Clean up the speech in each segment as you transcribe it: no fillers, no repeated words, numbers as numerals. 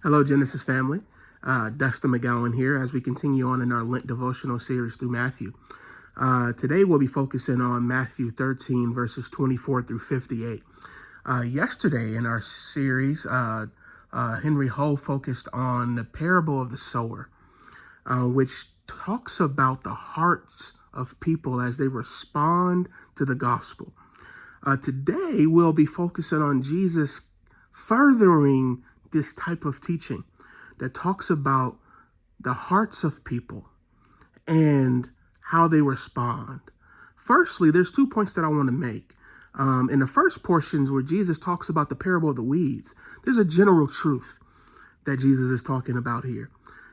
Hello, Genesis family. Dustin McGowan here as we continue on in our Lent devotional series through Matthew. Today we'll be focusing on Matthew 13, verses 24 through 58. Yesterday in our series, Henry Ho focused on the parable of the sower, which talks about the hearts of people as they respond to the gospel. Today we'll be focusing on Jesus furthering this type of teaching that talks about the hearts of people and how they respond. Firstly, there's 2 points that I want to make. In the first portions where Jesus talks about the parable of the weeds, there's a general truth that Jesus is talking about here.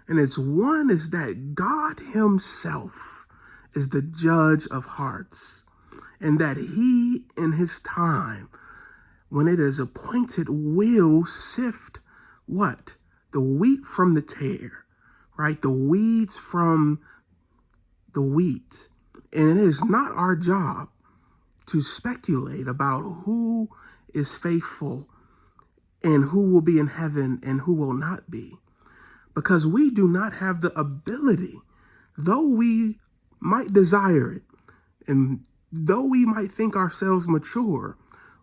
And it's one is that God himself is the judge of hearts, and that he in his time, when it is appointed, will sift what? The wheat from the tare, right? The weeds from the wheat. And it is not our job to speculate about who is faithful and who will be in heaven and who will not be. Because we do not have the ability, though we might desire it, and though we might think ourselves mature,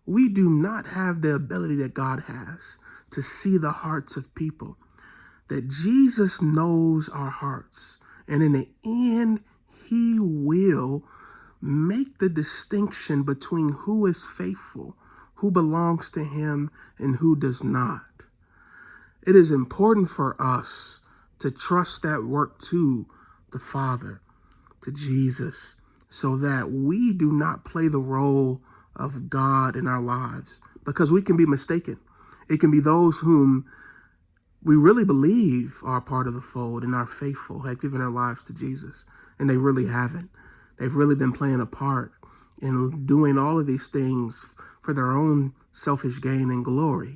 we do not have the ability that God has to see the hearts of people. That Jesus knows our hearts. And in the end, he will make the distinction between who is faithful, who belongs to him, and who does not. It is important for us to trust that work to the Father, to Jesus, so that we do not play the role of God in our lives, because we can be mistaken. It can be those whom we really believe are part of the fold and are faithful, have given their lives to Jesus, and they really haven't. They've really been playing a part in doing all of these things for their own selfish gain and glory,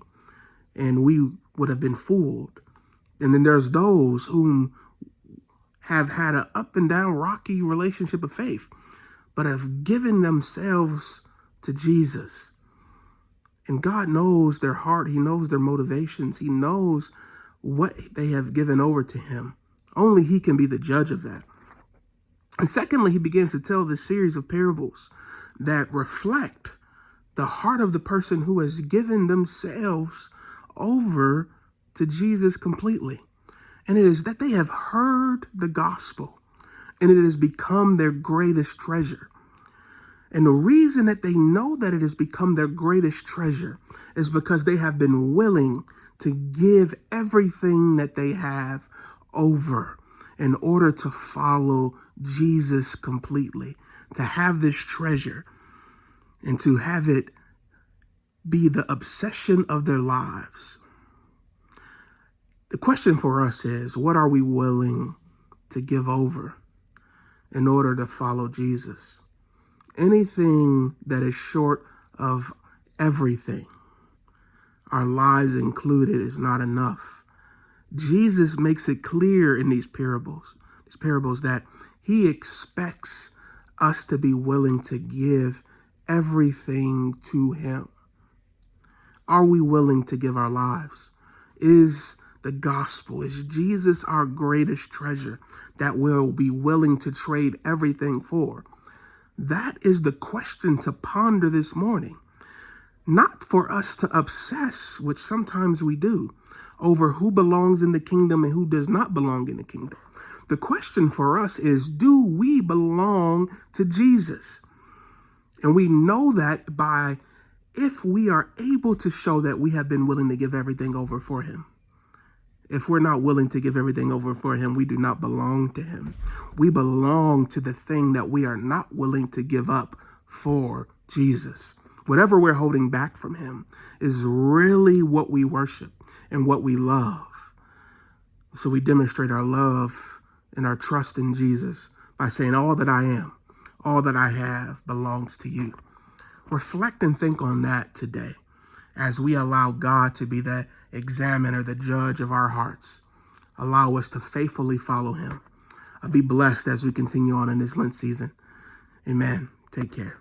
and we would have been fooled. And then there's those whom have had an up and down rocky relationship of faith, but have given themselves to Jesus. And God knows their heart. He knows their motivations. He knows what they have given over to him. Only he can be the judge of that. And secondly, he begins to tell this series of parables that reflect the heart of the person who has given themselves over to Jesus completely. And it is that they have heard the gospel, and it has become their greatest treasure. And the reason that they know that it has become their greatest treasure is because they have been willing to give everything that they have over in order to follow Jesus completely, to have this treasure and to have it be the obsession of their lives. The question for us is, what are we willing to give over in order to follow Jesus? Anything that is short of everything, our lives included, is not enough. Jesus makes it clear in these parables that he expects us to be willing to give everything to him. Are we willing to give our lives? Is the gospel, is Jesus our greatest treasure that we'll be willing to trade everything for? That is the question to ponder this morning. Not for us to obsess, which sometimes we do, over who belongs in the kingdom and who does not belong in the kingdom. The question for us is, do we belong to Jesus? And we know that by if we are able to show that we have been willing to give everything over for him. If we're not willing to give everything over for him, we do not belong to him. We belong to the thing that we are not willing to give up for Jesus. Whatever we're holding back from him is really what we worship and what we love. So we demonstrate our love and our trust in Jesus by saying, all that I am, all that I have belongs to you. Reflect and think on that today as we allow God to be the examiner, the judge of our hearts. Allow us to faithfully follow him. Be blessed as we continue on in this Lent season. Amen. Take care.